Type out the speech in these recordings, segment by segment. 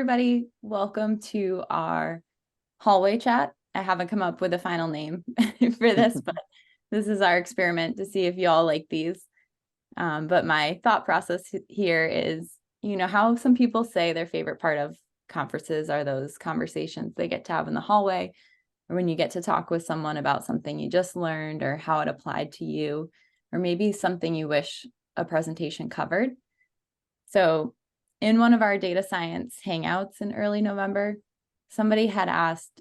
everybody. Welcome to our hallway chat. I haven't come up with a final name for this, but this is our experiment to see if you all like these. But my thought process here is, how some people say their favorite part of conferences are those conversations they get to have in the hallway, or when you get to talk with someone about something you just learned or how it applied to you, or maybe something you wish a presentation covered. So in one of our data science hangouts in early November, somebody had asked,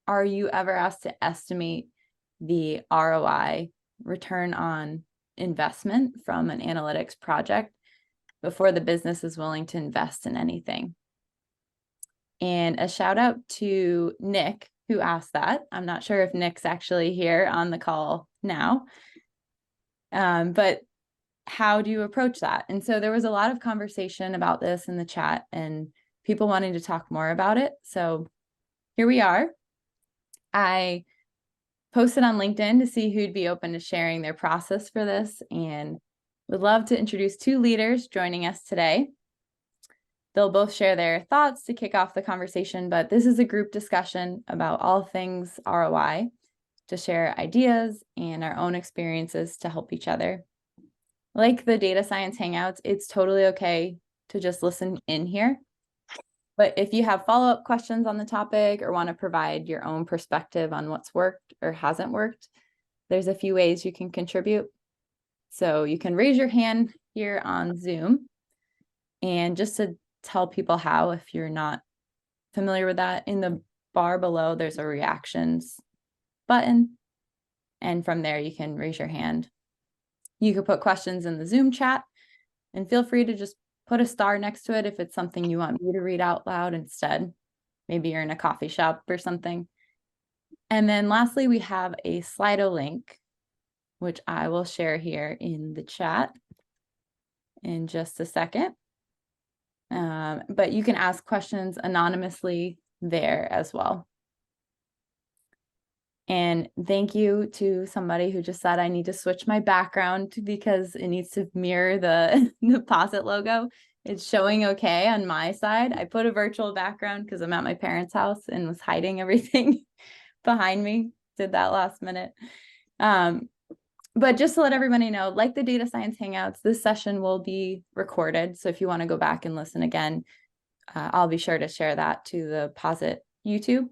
are you ever asked to estimate the ROI, return on investment, from an analytics project before the business is willing to invest in anything? And a shout out to Nick, who asked that. I'm not sure if Nick's actually here on the call now, but how do you approach that? And so there was a lot of conversation about this in the chat and people wanting to talk more about it. So here we are. I posted on LinkedIn to see who'd be open to sharing their process for this, and would love to introduce two leaders joining us today. They'll both share their thoughts to kick off the conversation, but this is a group discussion about all things ROI, to share ideas and our own experiences to help each other. Like the Data Science Hangouts, it's totally okay to just listen in here. But if you have follow-up questions on the topic or want to provide your own perspective on what's worked or hasn't worked, there's a few ways you can contribute. So you can raise your hand here on Zoom. And just to tell people how, if you're not familiar with that, in the bar below, there's a reactions button. And from there, you can raise your hand. You could put questions in the Zoom chat, and feel free to just put a star next to it if it's something you want me to read out loud instead. Maybe you're in a coffee shop or something. And then lastly, we have a Slido link, which I will share here in the chat in just a second. But you can ask questions anonymously there as well. And thank you to somebody who just said I need to switch my background because it needs to mirror the POSIT logo. It's showing okay on my side. I put a virtual background because I'm at my parents' house and was hiding everything behind me. Did that last minute. But just to let everybody know, like the Data Science Hangouts, this session will be recorded. So if you want to go back and listen again, I'll be sure to share that to the POSIT YouTube.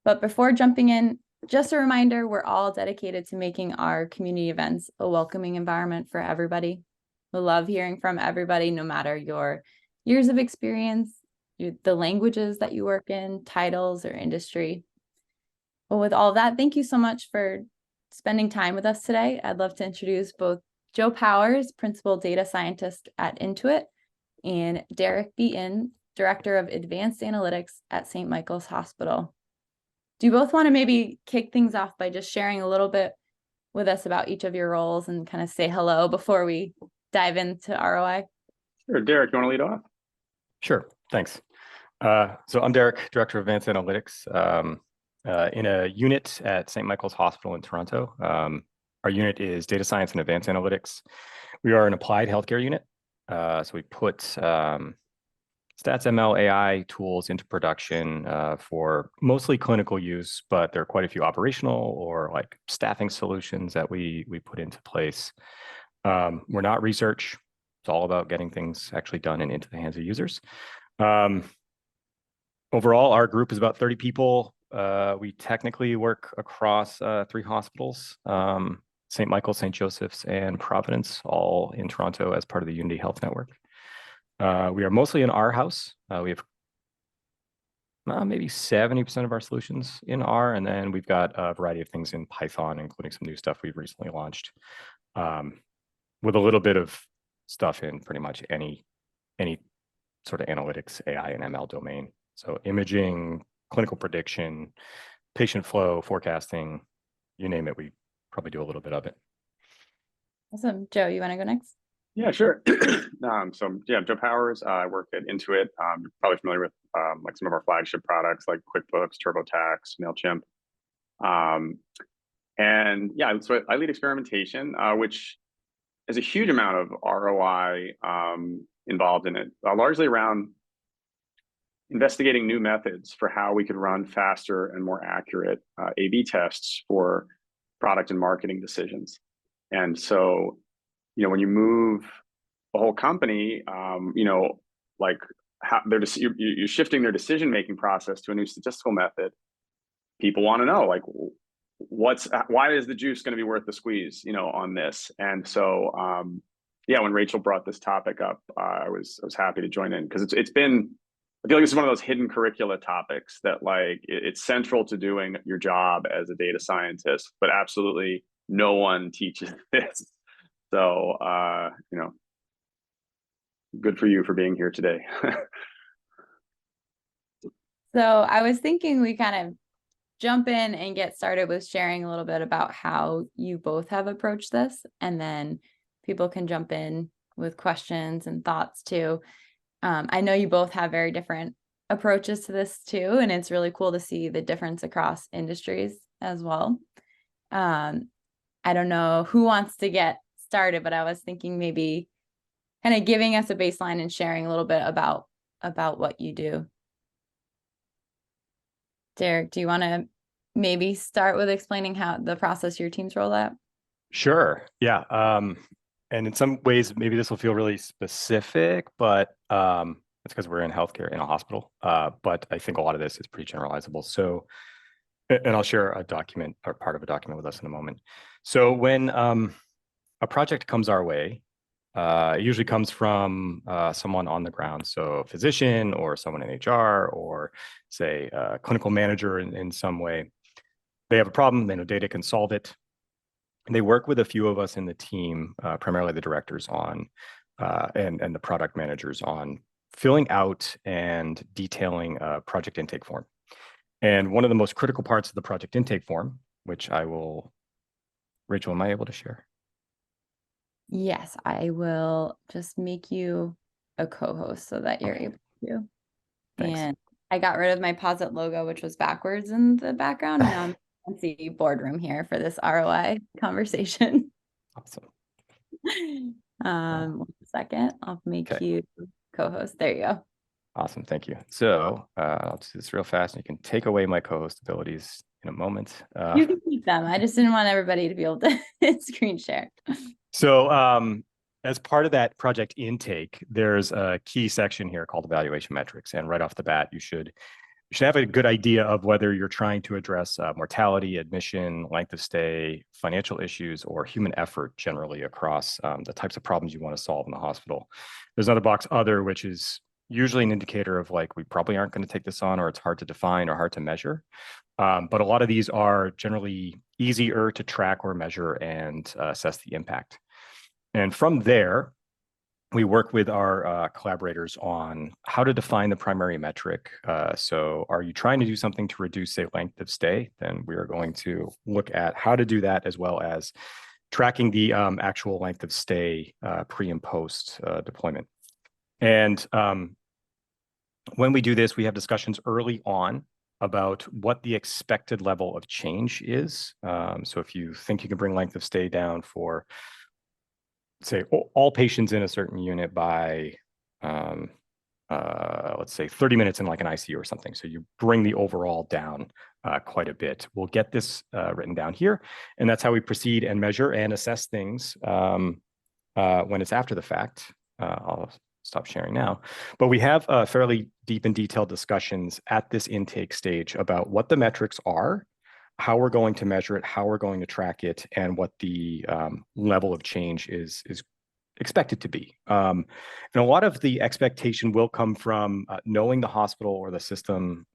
But before jumping in, just a reminder, we're all dedicated to making our community events a welcoming environment for everybody. We love hearing from everybody, no matter your years of experience, the languages that you work in, titles, or industry. Well, with all that, thank you so much for spending time with us today. I'd love to introduce both Joe Powers, Principal Data Scientist at Intuit, and Derek Beaton, Director of Advanced Analytics at St. Michael's Hospital. Do you both want to maybe kick things off by just sharing a little bit with us about each of your roles and kind of say hello before we dive into ROI? Sure. Derek, you want to lead off? Sure. Thanks. So I'm Derek, Director of Advanced Analytics in a unit at St. Michael's Hospital in Toronto. Our unit is Data Science and Advanced Analytics. We are an applied healthcare unit. So we put Stats ML AI tools into production for mostly clinical use, but there are quite a few operational or like staffing solutions that we put into place. We're not research. It's all about getting things actually done and into the hands of users. Overall, our group is about 30 people. We technically work across 3 hospitals, St. Michael's, St. Joseph's, and Providence, all in Toronto as part of the Unity Health Network. We are mostly in R house. We have maybe 70% of our solutions in R, and then we've got a variety of things in Python, including some new stuff we've recently launched, with a little bit of stuff in pretty much any sort of analytics, AI, and ML domain. So imaging, clinical prediction, patient flow, forecasting, you name it, we probably do a little bit of it. Awesome. Joe, you want to go next? Yeah, sure. I'm Joe Powers. I work at Intuit. You're probably familiar with like some of our flagship products like QuickBooks, TurboTax, MailChimp. And yeah, so I lead experimentation, which is a huge amount of ROI involved in it, largely around investigating new methods for how we could run faster and more accurate A/B tests for product and marketing decisions. And so, when you move a whole company, like how you're shifting their decision-making process to a new statistical method. People want to know, like, why is the juice going to be worth the squeeze, on this? And so, when Rachel brought this topic up, I was happy to join in, because it's been, I feel like this is one of those hidden curricula topics that, like, it's central to doing your job as a data scientist, but absolutely no one teaches this. So, good for you for being here today. So I was thinking we kind of jump in and get started with sharing a little bit about how you both have approached this, and then people can jump in with questions and thoughts too. I know you both have very different approaches to this too, and it's really cool to see the difference across industries as well. I don't know who wants to get started, but I was thinking maybe kind of giving us a baseline and sharing a little bit about what you do. Derek, do you want to maybe start with explaining how the process your teams roll out? Sure. Yeah. And in some ways, maybe this will feel really specific, but it's because we're in healthcare in a hospital. But I think a lot of this is pretty generalizable. So, and I'll share a document or part of a document with us in a moment. So when a project comes our way, it usually comes from someone on the ground, so a physician or someone in HR, or say a clinical manager in some way. They have a problem, they know data can solve it. And they work with a few of us in the team, primarily the directors on, and the product managers on filling out and detailing a project intake form. And one of the most critical parts of the project intake form, which Rachel, am I able to share? Yes, I will just make you a co-host so that you're able to. Thanks. And I got rid of my Posit logo, which was backwards in the background. Now I'm fancy boardroom here for this ROI conversation. Awesome. 1 second, I'll make you co-host. There you go. Awesome, thank you. So I'll do this real fast. You can take away my co-host abilities in a moment. You can keep them. I just didn't want everybody to be able to screen share. So as part of that project intake, there's a key section here called evaluation metrics. And right off the bat, you should have a good idea of whether you're trying to address mortality, admission, length of stay, financial issues, or human effort generally across the types of problems you want to solve in the hospital. There's another box, other, which is usually an indicator of, like, we probably aren't going to take this on, or it's hard to define or hard to measure. But a lot of these are generally easier to track or measure and assess the impact. And from there, we work with our collaborators on how to define the primary metric. So are you trying to do something to reduce, say, length of stay? Then we are going to look at how to do that, as well as tracking the actual length of stay pre and post deployment. And when we do this, we have discussions early on about what the expected level of change is. So if you think you can bring length of stay down for, say, all patients in a certain unit by, let's say 30 minutes in like an ICU or something. So you bring the overall down quite a bit. We'll get this written down here. And that's how we proceed and measure and assess things when it's after the fact. I'll stop sharing now. But we have fairly deep and detailed discussions at this intake stage about what the metrics are, how we're going to measure it, how we're going to track it, and what the level of change is expected to be. And a lot of the expectation will come from knowing the hospital or the system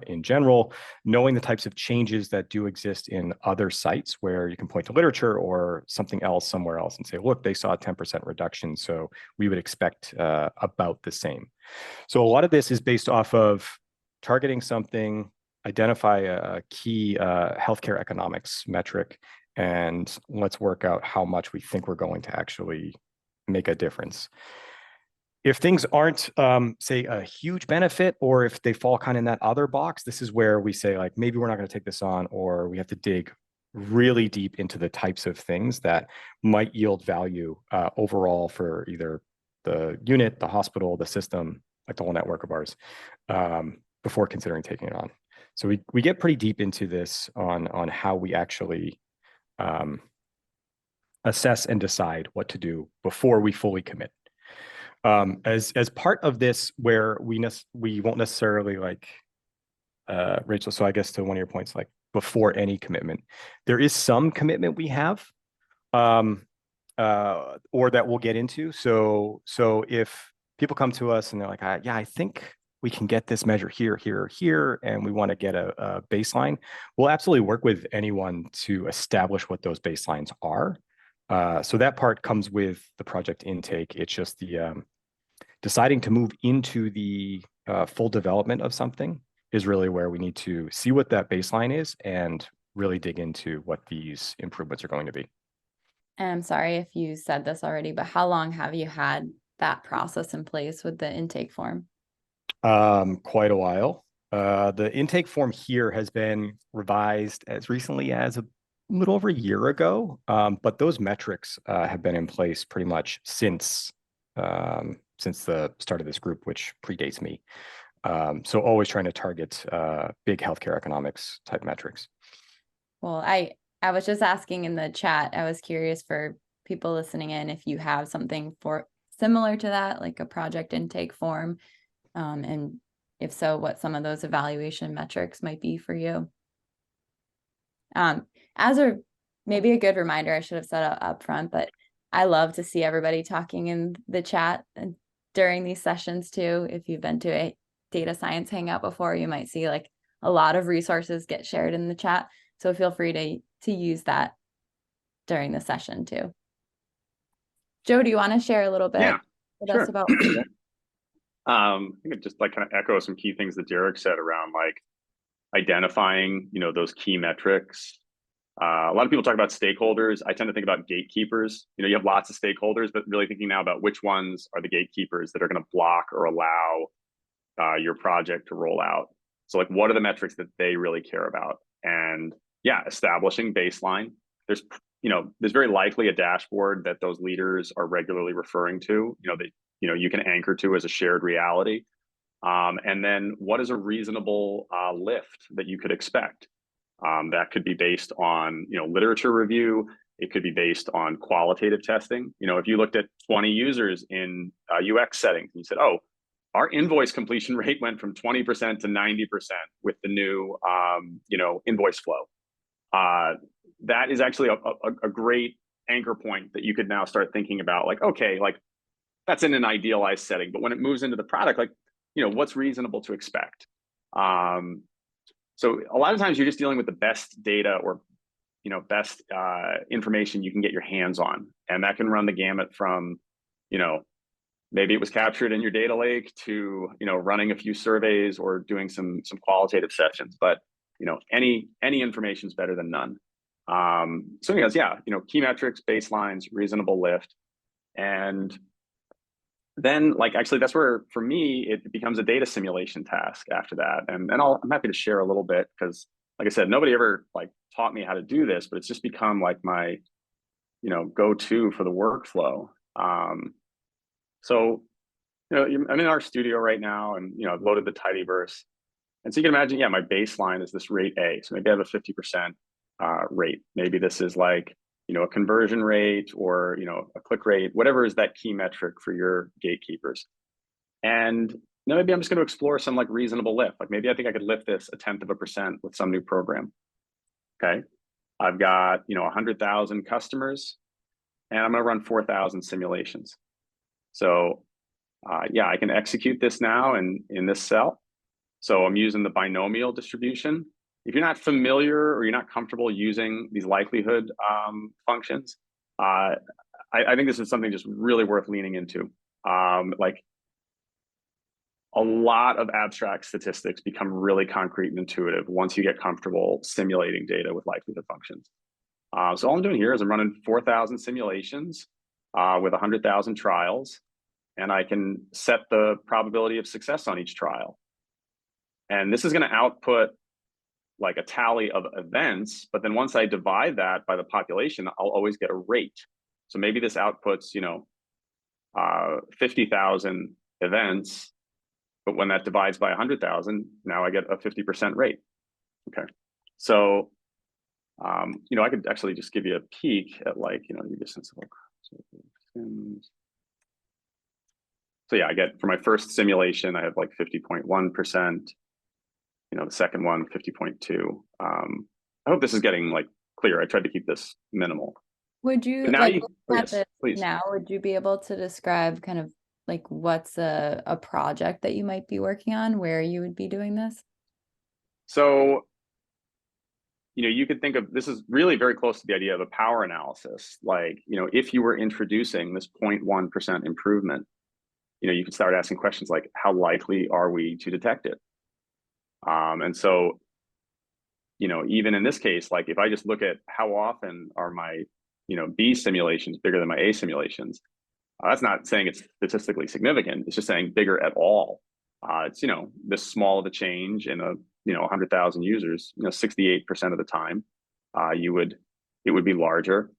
in general, knowing the types of changes that do exist in other sites where you can point to literature or something else somewhere else and say, look, they saw a 10% reduction, so we would expect about the same. So a lot of this is based off of targeting something, identify a key healthcare economics metric, and let's work out how much we think we're going to actually make a difference. If things aren't, say, a huge benefit, or if they fall kind of in that other box, this is where we say, like, maybe we're not going to take this on, or we have to dig really deep into the types of things that might yield value overall for either the unit, the hospital, the system, like the whole network of ours, before considering taking it on. So we get pretty deep into this on how we actually assess and decide what to do before we fully commit. As part of this, where we won't necessarily like, Rachel, so I guess to one of your points, like before any commitment, there is some commitment we have, or that we'll get into. So if people come to us and they're like, yeah, I think we can get this measure here, here, here, and we want to get a baseline, we'll absolutely work with anyone to establish what those baselines are. So that part comes with the project intake. It's just the deciding to move into the full development of something is really where we need to see what that baseline is and really dig into what these improvements are going to be. And I'm sorry if you said this already, but how long have you had that process in place with the intake form? Quite a while. The intake form here has been revised as recently as a little over a year ago, but those metrics have been in place pretty much since the start of this group, which predates me. So always trying to target big healthcare economics type metrics. Well, I was just asking in the chat, I was curious for people listening in if you have something for similar to that, like a project intake form, and if so, what some of those evaluation metrics might be for you. As maybe a good reminder, I should have said up front, but I love to see everybody talking in the chat during these sessions too. If you've been to a Data Science Hangout before, you might see like a lot of resources get shared in the chat. So feel free to use that during the session too. Joe, do you want to share a little bit with us about what you did? I think it just like kind of echo some key things that Derek said around like identifying, those key metrics. A lot of people talk about stakeholders. I tend to think about gatekeepers. You have lots of stakeholders, but really thinking now about which ones are the gatekeepers that are going to block or allow your project to roll out. So like, what are the metrics that they really care about? And yeah, establishing baseline. There's very likely a dashboard that those leaders are regularly referring to, that, you can anchor to as a shared reality. And then what is a reasonable lift that you could expect? That could be based on, literature review. It could be based on qualitative testing. If you looked at 20 users in UX settings, and you said, oh, our invoice completion rate went from 20% to 90% with the new, invoice flow. That is actually a great anchor point that you could now start thinking about, like, okay, like that's in an idealized setting, but when it moves into the product, like, what's reasonable to expect? So a lot of times you're just dealing with the best data or, best information you can get your hands on. And that can run the gamut from, maybe it was captured in your data lake to, running a few surveys or doing some qualitative sessions, but, any information is better than none. So anyways, yeah, key metrics, baselines, reasonable lift. And then like, actually that's where, for me, it becomes a data simulation task after that. And I'm happy to share a little bit because like I said, nobody ever like taught me how to do this, but it's just become like my, go-to for the workflow. So, I'm in our studio right now and, I've loaded the tidyverse. And so you can imagine, yeah, my baseline is this rate A. So maybe I have a 50% rate. Maybe this is like, a conversion rate or, a click rate, whatever is that key metric for your gatekeepers. And now maybe I'm just going to explore some like reasonable lift. Like maybe I think I could lift this 0.1% with some new program. Okay. I've got, 100,000 customers and I'm going to run 4,000 simulations. So yeah, I can execute this now in this cell. So I'm using the binomial distribution. If you're not familiar or you're not comfortable using these likelihood functions, I think this is something just really worth leaning into. Like a lot of abstract statistics become really concrete and intuitive once you get comfortable simulating data with likelihood functions. So all I'm doing here is I'm running 4,000 simulations with 100,000 trials, and I can set the probability of success on each trial. And this is going to output like a tally of events, but then once I divide that by the population, I'll always get a rate. So maybe this outputs, 50,000 events, But when that divides by 100,000, now I get a 50% rate. Okay. So, I could actually just give you a peek at like, you get a sense of like, so yeah, I get for my first simulation, I have like 50.1%, the second one, 50.2. I hope this is getting like clear. I tried to keep this minimal. Would you But now like you, looking oh, at yes, this please. now, would you be able to describe kind of like what's a project that you might be working on where you would be doing this? So, you could think of this is really very close to the idea of a power analysis. Like, if you were introducing this 0.1% improvement, you could start asking questions like, how likely are we to detect it? And so, even in this case, like if I just look at how often are my, B simulations bigger than my A simulations, that's not saying it's statistically significant. It's just saying bigger at all. It's, this small of a change in 100,000 users, 68% of the time, it would be larger.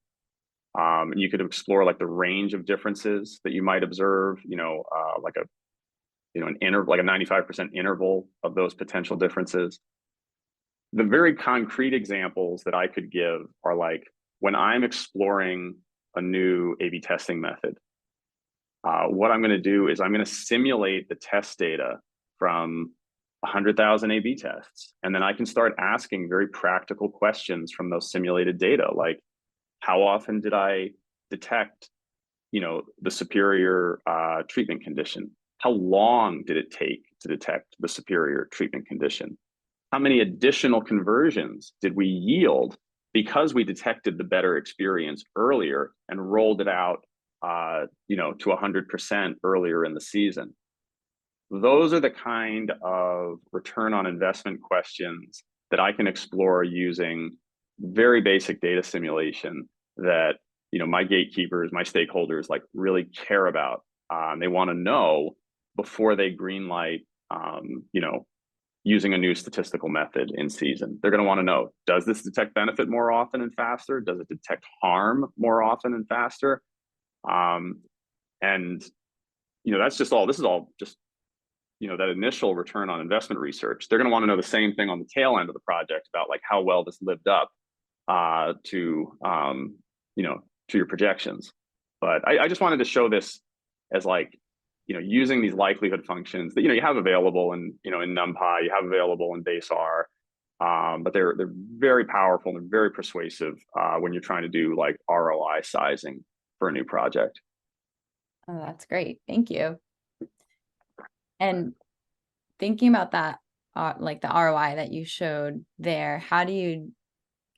You could explore like the range of differences that you might observe, like an interval, like a 95% interval of those potential differences. The very concrete examples that I could give are like when I'm exploring a new A/B testing method, what I'm going to do is I'm going to simulate the test data from 100,000 A/B tests. And then I can start asking very practical questions from those simulated data, like how often did I detect, the superior treatment condition? How long did it take to detect the superior treatment condition? How many additional conversions did we yield because we detected the better experience earlier and rolled it out, to 100% earlier in the season? Those are the kind of return on investment questions that I can explore using very basic data simulation that, my gatekeepers, my stakeholders like really care about. They want to know before they greenlight, using a new statistical method in season. They're going to want to know, does this detect benefit more often and faster? Does it detect harm more often and faster? And, that's just all, this is all just, that initial return on investment research. They're going to want to know the same thing on the tail end of the project about like how well this lived up to your projections. But I just wanted to show this as like, using these likelihood functions that, you have available in NumPy, you have available in base R, but they're very powerful and very persuasive when you're trying to do like ROI sizing for a new project. Oh, that's great. Thank you. And thinking about that, like the ROI that you showed there, how do you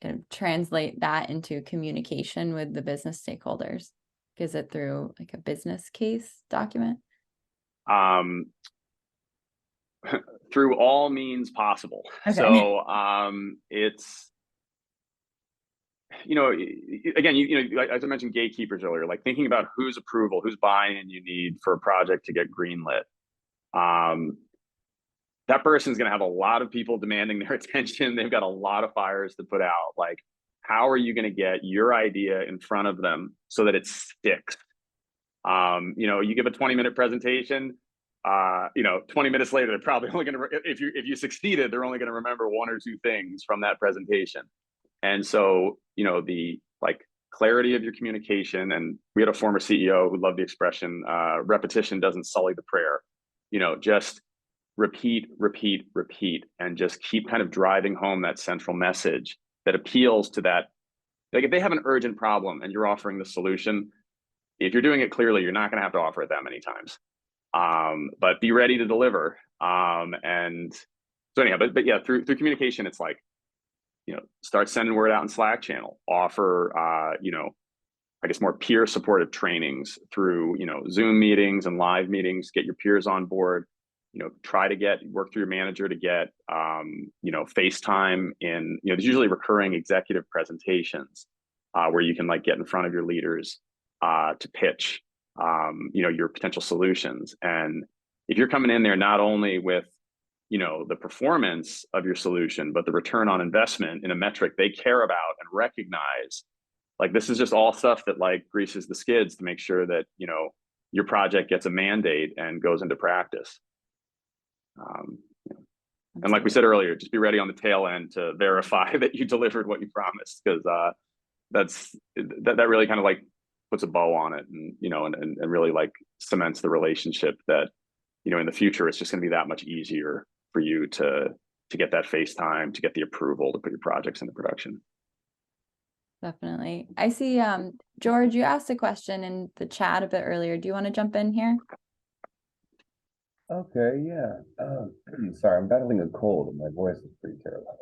kind of translate that into communication with the business stakeholders? Is it through like a business case document? Through all means possible. Okay. So it's, again, as I mentioned gatekeepers earlier, like thinking about whose approval, whose buy-in you need for a project to get greenlit. That person's going to have a lot of people demanding their attention. They've got a lot of fires to put out. Like, how are you going to get your idea in front of them so that it sticks? You give a 20-minute presentation, 20 minutes later, they're probably only going to, if you succeeded, they're only going to remember one or two things from that presentation. And so, the like clarity of your communication, and we had a former CEO who loved the expression, repetition doesn't sully the prayer, just repeat, and just keep kind of driving home that central message that appeals to that. Like if they have an urgent problem and you're offering the solution, if you're doing it clearly, you're not going to have to offer it that many times. But be ready to deliver. And so anyhow, but yeah, through communication, it's like, start sending word out in Slack channel, offer, I guess more peer supported trainings through, Zoom meetings and live meetings, get your peers on board, try to work through your manager to get, FaceTime in, there's usually recurring executive presentations where you can like get in front of your leaders to pitch, your potential solutions. And if you're coming in there not only with, the performance of your solution, but the return on investment in a metric they care about and recognize, like this is just all stuff that like greases the skids to make sure that, your project gets a mandate and goes into practice. Um, and like we said earlier, just be ready on the tail end to verify that you delivered what you promised, because that really kind of like puts a bow on it, and and really like cements the relationship that in the future it's just going to be that much easier for you to get that face time, to get the approval to put your projects into production. Definitely. I see, George, you asked a question in the chat a bit earlier. Do you want to jump in here? Okay, yeah. Sorry, I'm battling a cold and my voice is pretty terrible.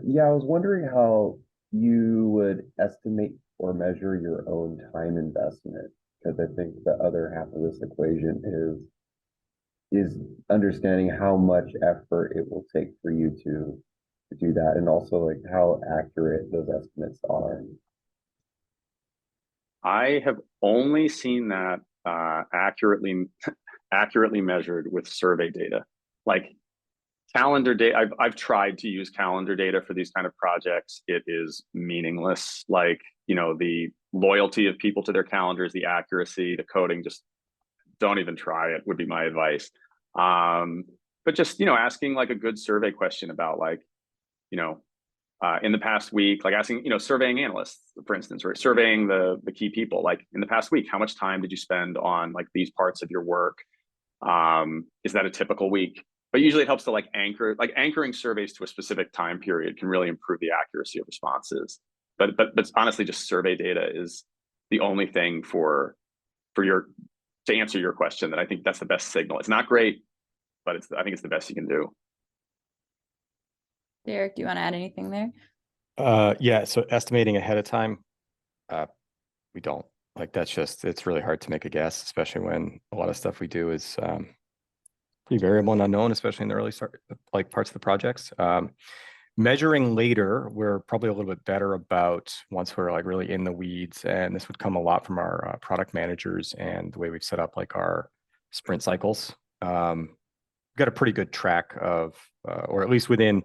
Yeah, I was wondering how you would estimate or measure your own time investment, because I think the other half of this equation is understanding how much effort it will take for you to do that, and also like how accurate those estimates are. I have only seen that accurately measured with survey data. Like calendar data, I've tried to use calendar data for these kind of projects. It is meaningless. Like, the loyalty of people to their calendars, the accuracy, the coding, just don't even try it, would be my advice. But just, asking like a good survey question about like, in the past week, like asking, surveying analysts, for instance, or surveying the key people, like in the past week, how much time did you spend on like these parts of your work? Is that a typical week? But usually it helps to like anchoring surveys to a specific time period can really improve the accuracy of responses. But honestly, just survey data is the only thing to answer your question that I think that's the best signal. It's not great, but I think it's the best you can do. Derek, do you want to add anything there? Yeah, so estimating ahead of time, we don't. Like it's really hard to make a guess, especially when a lot of stuff we do is pretty variable and unknown, especially in the early start, like parts of the projects. Measuring later, we're probably a little bit better about once we're like really in the weeds, and this would come a lot from our product managers and the way we've set up like our sprint cycles. We've got a pretty good track of, or at least within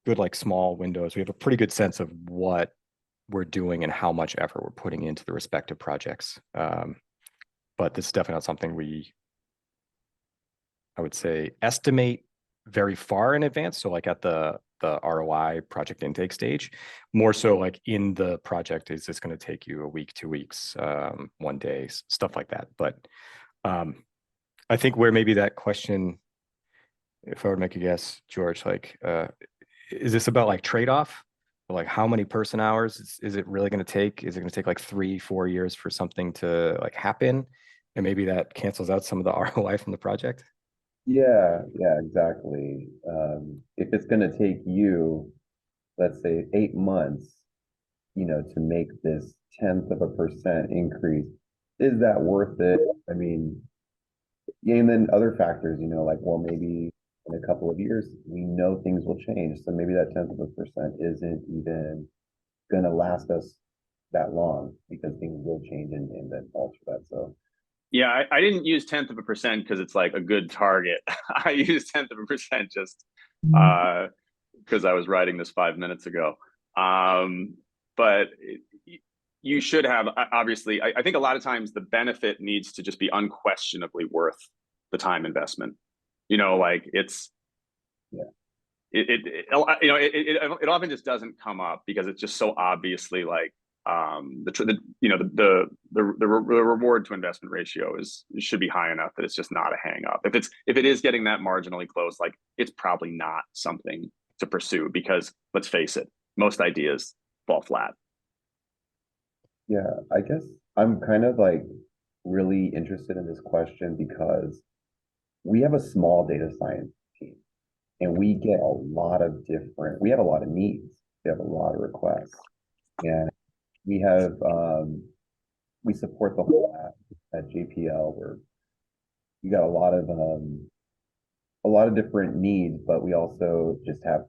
good like small windows, we have a pretty good sense of what we're doing and how much effort we're putting into the respective projects. But this is definitely not something I would say, estimate very far in advance. So like at the ROI project intake stage, more so like in the project, is this going to take you a week, 2 weeks, 1 day, stuff like that. But I think where maybe that question, if I were to make a guess, George, like, is this about like trade-off? Like how many person hours is it really going to take? Is it going to take like 3-4 years for something to like happen? And maybe that cancels out some of the ROI from the project. Yeah, exactly. If it's going to take you, let's say, 8 months, to make this 0.1% increase, is that worth it? I mean, yeah, and then other factors, like, well, maybe in a couple of years, we know things will change. So maybe that 0.1% isn't even going to last us that long, because things will change and then alter that. So yeah, I didn't use 0.1% because it's like a good target. I used 0.1% just because I was writing this 5 minutes ago. But you should have, obviously, I think a lot of times the benefit needs to just be unquestionably worth the time investment. Like it's, yeah, it often just doesn't come up because it's just so obviously like the reward to investment ratio should be high enough that it's just not a hang up. If it is getting that marginally close, like it's probably not something to pursue, because let's face it, most ideas fall flat. yeah, I guess I'm kind of like really interested in this question because we have a small data science team, and we get we have a lot of needs. We have a lot of requests, and we have, we support the whole app at JPL, where you got a lot of different needs, but we also just have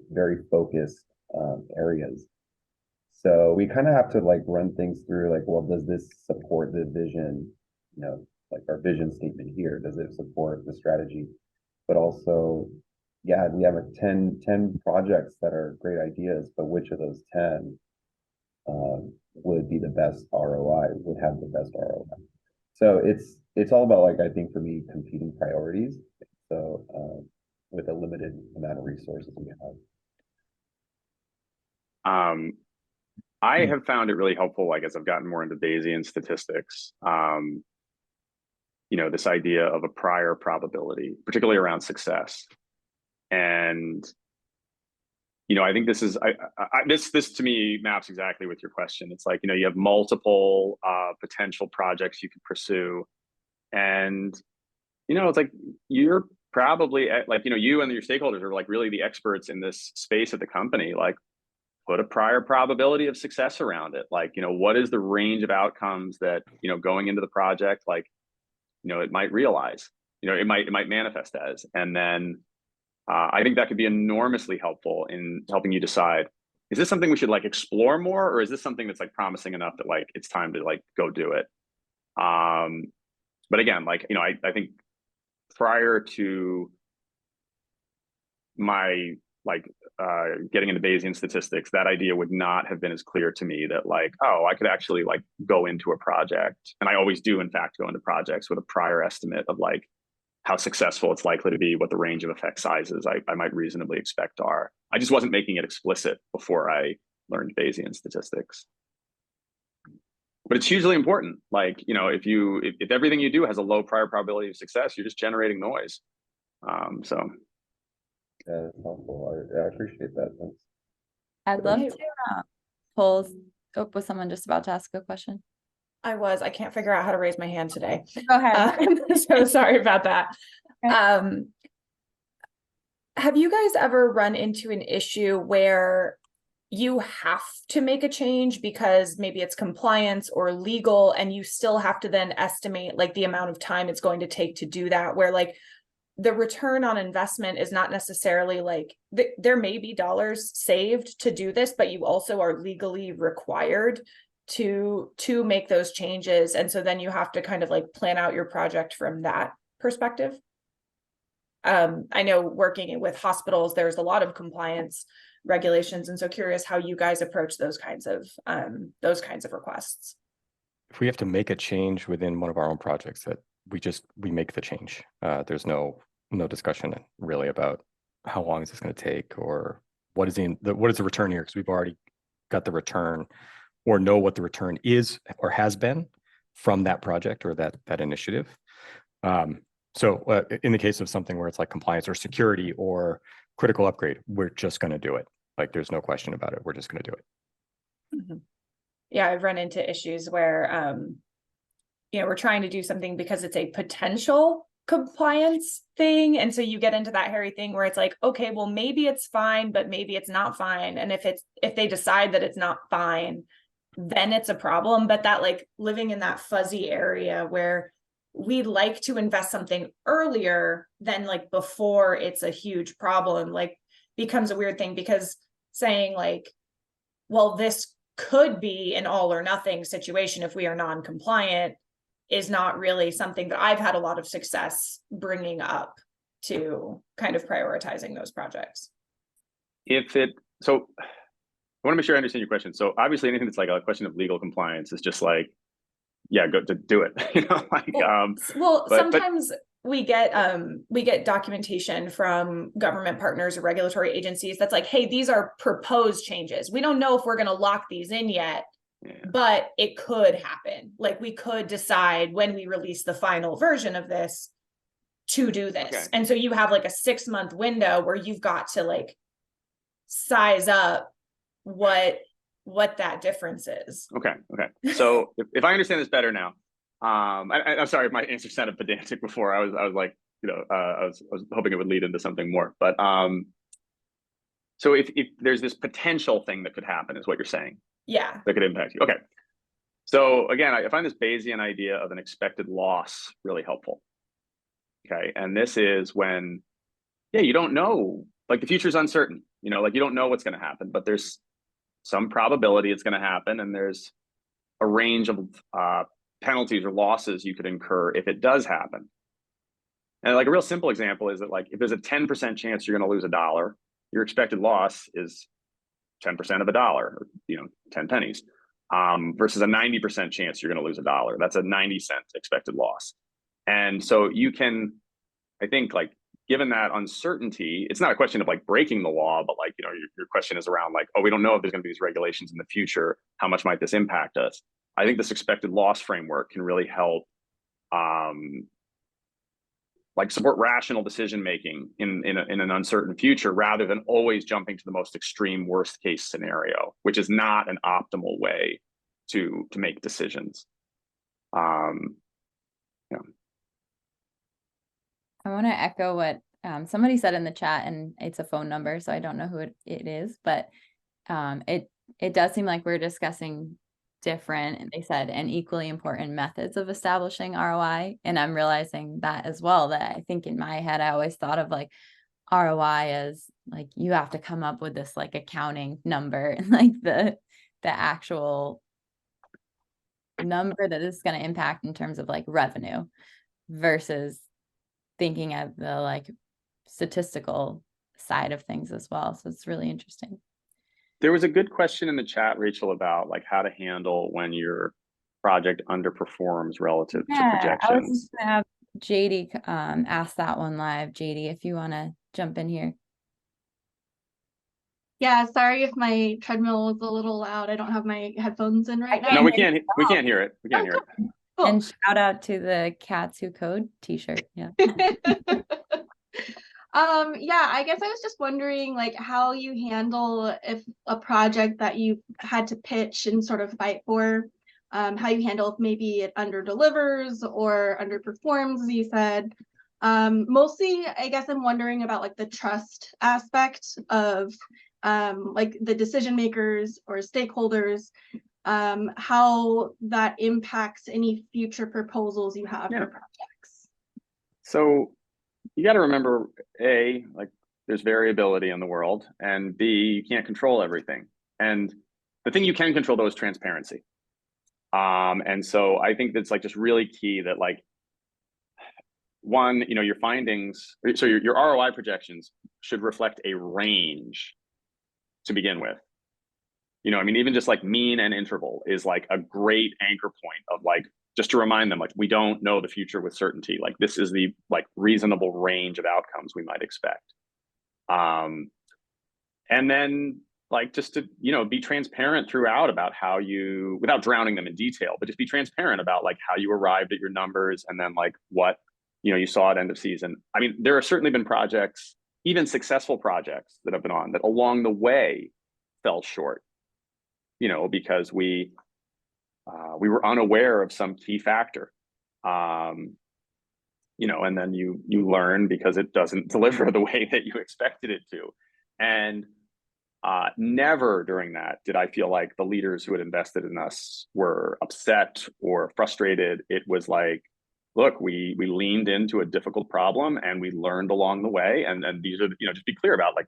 very focused areas. So we kind of have to like run things through like, well, does this support the vision? Like our vision statement here, does it support the strategy? But also, yeah, we have 10 projects that are great ideas, but which of those 10 would be the best ROI, would have the best ROI? So it's all about, like, I think for me, competing priorities. So with a limited amount of resources we have. I have found it really helpful, like as I've gotten more into Bayesian statistics, you know, this idea of a prior probability, particularly around success. And, you know, I think this is, this to me maps exactly with your question. It's like, you know, you have multiple potential projects you could pursue. And, you know, it's like, you're probably like, you know, you and your stakeholders are like really the experts in this space at the company. Like, put a prior probability of success around it. Like, you know, what is the range of outcomes that, you know, going into the project, like, you know, it might realize, you know, it might manifest as. And then I think that could be enormously helpful in helping you decide, is this something we should like explore more, or is this something that's like promising enough that like it's time to like go do it? But again, like, you know, I think prior to my like getting into Bayesian statistics, that idea would not have been as clear to me that like, oh, I could actually like go into a project. And I always do, in fact, go into projects with a prior estimate of like how successful it's likely to be, what the range of effect sizes I might reasonably expect are. I just wasn't making it explicit before I learned Bayesian statistics. But it's hugely important. Like, you know, if everything you do has a low prior probability of success, you're just generating noise. So Yeah, that's helpful. I appreciate that. I'd love to pull. Oh, was someone just about to ask a question? I can't figure out how to raise my hand today. Go ahead. So sorry about that. Okay. Have you guys ever run into an issue where you have to make a change because maybe it's compliance or legal, and you still have to then estimate like the amount of time it's going to take to do that, where like the return on investment is not necessarily like there may be dollars saved to do this, but you also are legally required to make those changes, and so then you have to kind of like plan out your project from that perspective? I know working with hospitals, there's a lot of compliance regulations, and so curious how you guys approach those kinds of requests. If we have to make a change within one of our own projects, that we make the change. There's no discussion really about how long is this going to take, or what is the return here, because we've already got the return, or know what the return is or has been from that project or that initiative. So in the case of something where it's like compliance or security or critical upgrade, we're just going to do it. Like, there's no question about it. We're just going to do it. Mm-hmm. Yeah, I've run into issues where, you know, we're trying to do something because it's a potential compliance thing. And so you get into that hairy thing where it's like, okay, well, maybe it's fine, but maybe it's not fine. And if they decide that it's not fine, then it's a problem. But that like living in that fuzzy area where we'd like to invest something earlier than like before it's a huge problem, like becomes a weird thing, because saying like, well, this could be an all or nothing situation if we are non-compliant is not really something that I've had a lot of success bringing up to kind of prioritizing those projects. So I want to make sure I understand your question. So obviously anything that's like a question of legal compliance is just like, yeah, go to do it. You know, like, sometimes we get documentation from government partners or regulatory agencies that's like, hey, these are proposed changes. We don't know if we're going to lock these in yet, but it could happen. Like, we could decide when we release the final version of this to do this. Okay. And so you have like a 6-month window where you've got to like size up what that difference is. Okay. So if I understand this better now, I'm sorry if my answer sounded pedantic before. I was like, you know, I was hoping it would lead into something more. But so if there's this potential thing that could happen, is what you're saying? Yeah. That could impact you. Okay. So again, I find this Bayesian idea of an expected loss really helpful. Okay. And this is when, yeah, you don't know, like the future is uncertain, you know, like you don't know what's going to happen, but there's some probability it's going to happen. And there's a range of penalties or losses you could incur if it does happen. And like a real simple example is that like, if there's a 10% chance you're going to lose $1, your expected loss is 10% of $1, or, you know, 10 pennies. versus a 90% chance you're going to lose $1. That's a 90-cent expected loss. And so you can, I think, like, given that uncertainty, it's not a question of like breaking the law, but like, your question is around like, oh, we don't know if there's going to be these regulations in the future. How much might this impact us? I think this expected loss framework can really help like support rational decision making in an uncertain future, rather than always jumping to the most extreme worst case scenario, which is not an optimal way to make decisions. Yeah. I want to echo what somebody said in the chat, and it's a phone number, so I don't know who it is, but it does seem like we're discussing different, and they said, and equally important methods of establishing ROI. And I'm realizing that as well, that I think in my head, I always thought of like ROI as like, you have to come up with this like accounting number, and like the actual number that is going to impact in terms of like revenue, versus thinking of the like statistical side of things as well. So it's really interesting. There was a good question in the chat, Rachel, about like how to handle when your project underperforms relative to projections. I was just gonna have JD ask that one live. JD, if you want to jump in here. Yeah, sorry if my treadmill is a little loud. I don't have my headphones in right now. No, we can't hear it. We can't hear it. Cool. And shout out to the Cats Who Code t-shirt. Yeah. Yeah, I guess I was just wondering like how you handle if a project that you had to pitch and sort of fight for, how you handle if maybe it underdelivers or underperforms, as you said. Mostly, I guess I'm wondering about like the trust aspect of like the decision makers or stakeholders, how that impacts any future proposals you have for projects. So you got to remember, A, like there's variability in the world, and B, you can't control everything. And the thing you can control though is transparency. And so I think that's like just really key that like, one, your findings, so your ROI projections should reflect a range to begin with. I mean, even just like mean and interval is like a great anchor point of like, just to remind them, like, we don't know the future with certainty. Like, this is the like reasonable range of outcomes we might expect. And then like, just to, be transparent throughout about how you, without drowning them in detail, but just be transparent about like how you arrived at your numbers, and then like what, you saw at end of season. I mean, there have certainly been projects, even successful projects that have been on that along the way fell short, because we were unaware of some key factor, and then you learn because it doesn't deliver the way that you expected it to. And never during that did I feel like the leaders who had invested in us were upset or frustrated. It was like, look, we leaned into a difficult problem and we learned along the way. And these are, just be clear about like,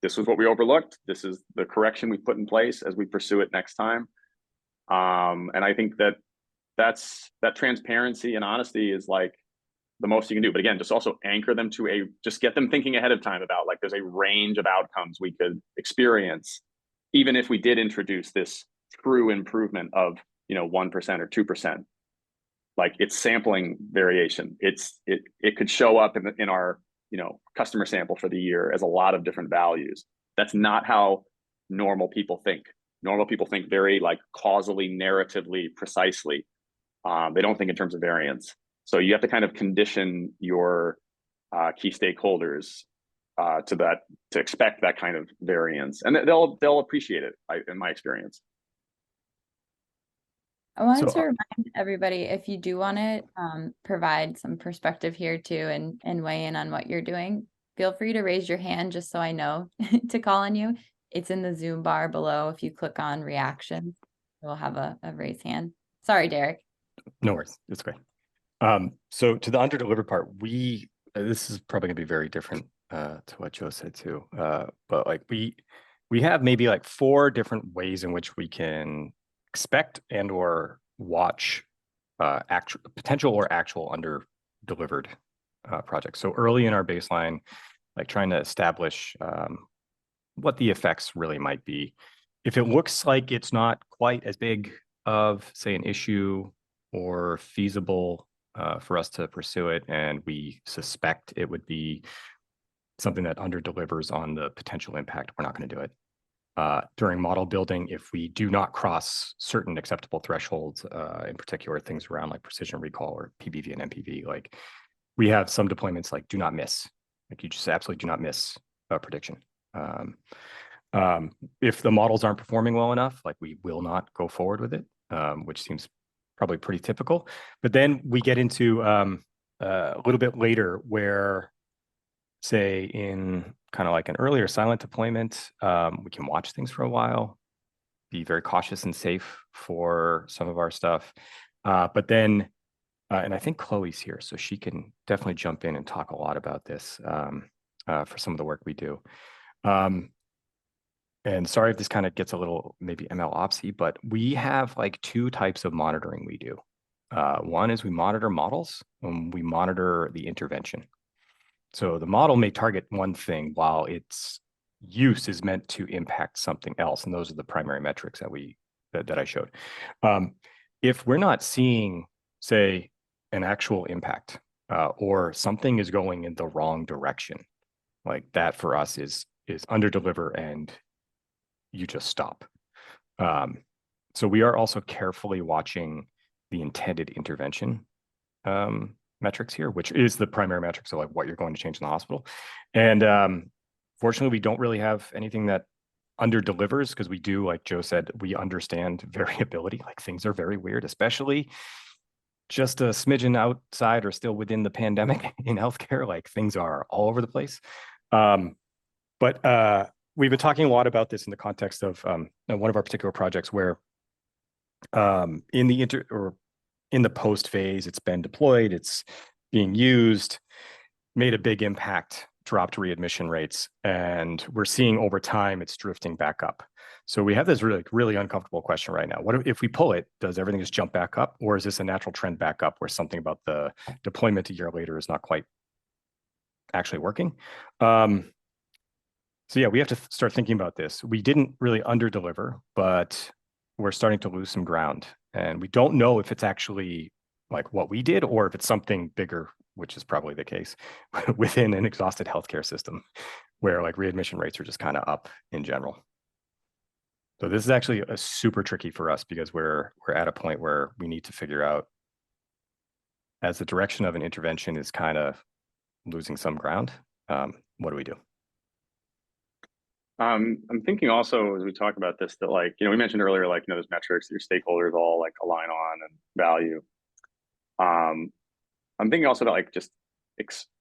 this was what we overlooked. This is the correction we put in place as we pursue it next time. And I think that transparency and honesty is like the most you can do. But again, just also anchor them to just get them thinking ahead of time about like, there's a range of outcomes we could experience, even if we did introduce this true improvement of, 1% or 2%. Like, it's sampling variation. It could show up in our, customer sample for the year as a lot of different values. That's not how normal people think. Normal people think very like causally, narratively, precisely. They don't think in terms of variance. So you have to kind of condition your key stakeholders to expect that kind of variance, and they'll appreciate it, in my experience. I wanted to remind everybody, if you do want to provide some perspective here too, and weigh in on what you're doing, feel free to raise your hand just so I know to call on you. It's in the Zoom bar below. If you click on reactions, we'll have a raised hand. Sorry, Derek. No worries. It's great. So to the underdelivered part, this is probably gonna be very different to what Joe said too. But like we have maybe like 4 different ways in which we can expect and or watch potential or actual under-delivered projects. So early in our baseline, like trying to establish what the effects really might be. if it looks like it's not quite as big of, say, an issue or feasible for us to pursue it, and we suspect it would be something that under delivers on the potential impact, we're not going to do it. During model building, if we do not cross certain acceptable thresholds, in particular things around like precision recall or PBV and MPV, like we have some deployments like do not miss, like you just absolutely do not miss a prediction. If the models aren't performing well enough, like we will not go forward with it, which seems probably pretty typical. But then we get into a little bit later where, say, in kind of like an earlier silent deployment, we can watch things for a while, be very cautious and safe for some of our stuff. But then, and I think Chloe's here, so she can definitely jump in and talk a lot about this for some of the work we do. And sorry if this kind of gets a little maybe ML opsy, but we have like two types of monitoring we do. One is we monitor models and we monitor the intervention. So the model may target one thing while its use is meant to impact something else. And those are the primary metrics that I showed. If we're not seeing, say, an actual impact or something is going in the wrong direction, like that for us is under deliver and you just stop. So we are also carefully watching the intended intervention metrics here, which is the primary metrics of like what you're going to change in the hospital. And fortunately, we don't really have anything that under delivers because we do, like Joe said, we understand variability. Like things are very weird, especially just a smidgen outside or still within the pandemic in healthcare. Like things are all over the place. But we've been talking a lot about this in the context of one of our particular projects where in the post phase, it's been deployed, it's being used, made a big impact, dropped readmission rates, and we're seeing over time it's drifting back up. So we have this really uncomfortable question right now. What if we pull it, does everything just jump back up, or is this a natural trend back up where something about the deployment a year later is not quite actually working? So yeah, we have to start thinking about this. We didn't really under-deliver, but we're starting to lose some ground. And we don't know if it's actually like what we did or if it's something bigger, which is probably the case within an exhausted healthcare system where like readmission rates are just kind of up in general. So this is actually a super tricky for us because we're at a point where we need to figure out, as the direction of an intervention is kind of losing some ground, what do we do? I'm thinking also as we talk about this that like, we mentioned earlier, like, those metrics that your stakeholders all like align on and value. I'm thinking also about like just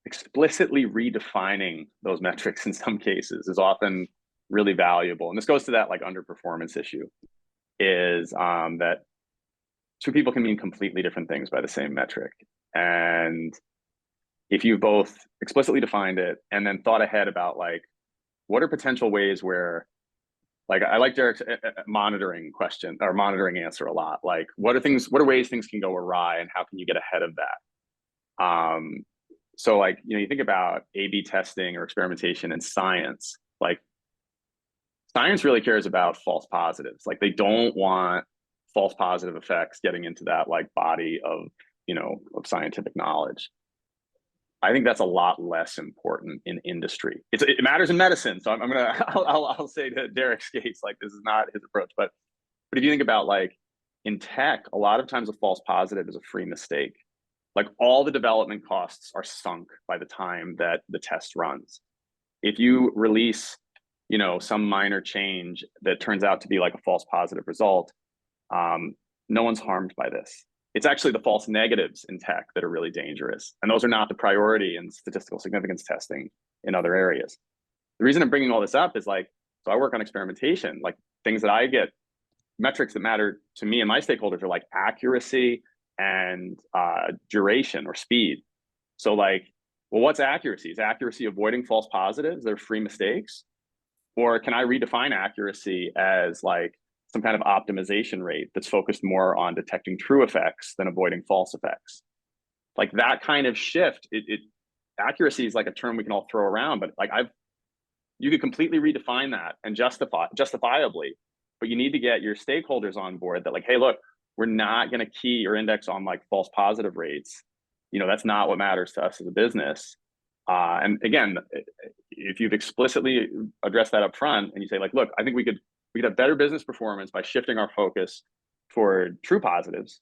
explicitly redefining those metrics in some cases is often really valuable. And this goes to that like underperformance issue is that two people can mean completely different things by the same metric. And if you both explicitly defined it and then thought ahead about like, what are potential ways where, like, I like Derek's monitoring question or monitoring answer a lot. Like, what are ways things can go awry and how can you get ahead of that? So like, you think about A/B testing or experimentation in science, like science really cares about false positives. Like they don't want false positive effects getting into that like body of, of scientific knowledge. I think that's a lot less important in industry. It matters in medicine. So I'll say to Derek's case, like this is not his approach. But if you think about like in tech, a lot of times a false positive is a free mistake. Like all the development costs are sunk by the time that the test runs. If you release, some minor change that turns out to be like a false positive result, no one's harmed by this. It's actually the false negatives in tech that are really dangerous. And those are not the priority in statistical significance testing in other areas. The reason I'm bringing all this up is like, so I work on experimentation, like things that I get, metrics that matter to me and my stakeholders are like accuracy and duration or speed. So like, well, what's accuracy? Is accuracy avoiding false positives? They're free mistakes? Or can I redefine accuracy as like some kind of optimization rate that's focused more on detecting true effects than avoiding false effects? Like that kind of shift, accuracy is like a term we can all throw around, but like you could completely redefine that and justifiably but you need to get your stakeholders on board that like, hey, look, we're not going to key or index on like false positive rates. That's not what matters to us as a business. And again, if you've explicitly addressed that up front and you say like, look, I think we could have better business performance by shifting our focus toward true positives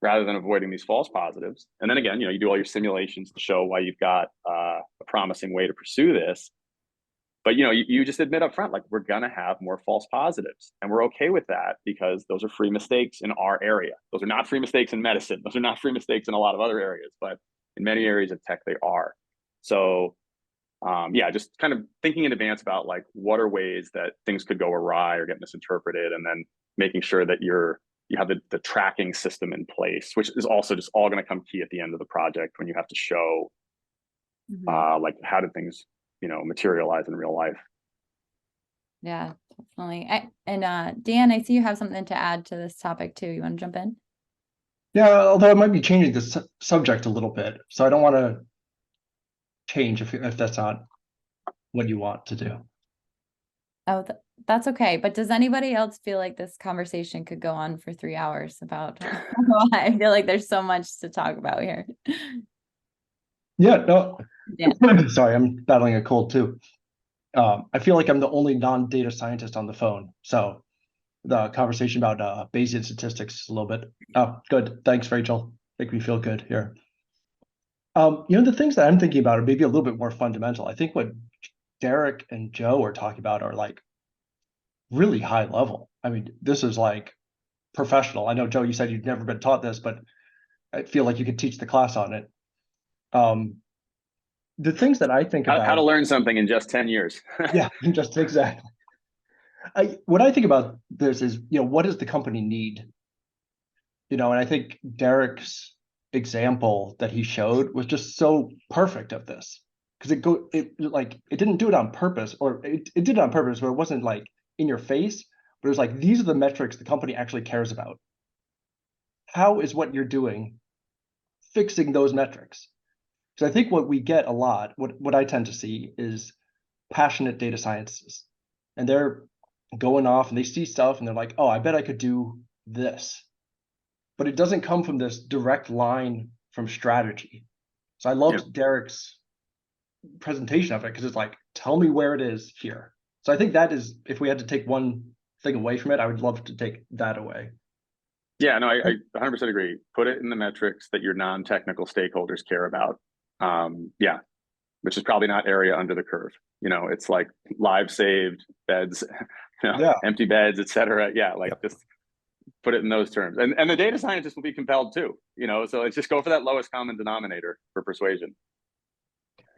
rather than avoiding these false positives. And then again, you do all your simulations to show why you've got a promising way to pursue this. But you just admit up front, like, we're gonna have more false positives, and we're okay with that because those are free mistakes in our area. Those are not free mistakes in medicine. Those are not free mistakes in a lot of other areas, but in many areas of tech, they are. So just kind of thinking in advance about like what are ways that things could go awry or get misinterpreted, and then making sure that you have the tracking system in place, which is also just all going to come key at the end of the project when you have to show like how did things materialize in real life. Yeah, definitely. Dan, I see you have something to add to this topic too. You want to jump in? Yeah, although I might be changing the subject a little bit, so I don't want to change if that's not what you want to do. Oh, that's okay. But does anybody else feel like this conversation could go on for 3 hours about I feel like there's so much to talk about here. Yeah, no. Yeah. Sorry, I'm battling a cold too. I feel like I'm the only non-data scientist on the phone, so the conversation about Bayesian statistics is a little bit. Oh, good. Thanks, Rachel. Make me feel good here. The things that I'm thinking about are maybe a little bit more fundamental. I think what Derek and Joe are talking about are like really high level. I mean, this is like professional. I know, Joe, you said you'd never been taught this, but I feel like you could teach the class on it. The things that I think about how to learn something in just 10 years. Yeah, just exactly. What I think about this is, what does the company need? And I think Derek's example that he showed was just so perfect of this, because it didn't do it on purpose, or it did it on purpose, but it wasn't like in your face, but it was like, these are the metrics the company actually cares about. How is what you're doing fixing those metrics? So I think what we get a lot, what I tend to see is passionate data scientists, and they're going off and they see stuff and they're like, oh, I bet I could do this. But it doesn't come from this direct line from strategy. So I loved Derek's presentation of it, because it's like, tell me where it is here. So I think that is, if we had to take one thing away from it, I would love to take that away. Yeah, no, I 100% agree. Put it in the metrics that your non-technical stakeholders care about. Which is probably not area under the curve. It's like lives saved, beds, empty beds, etc. Just put it in those terms. And the data scientists will be compelled too, so it's just go for that lowest common denominator for persuasion.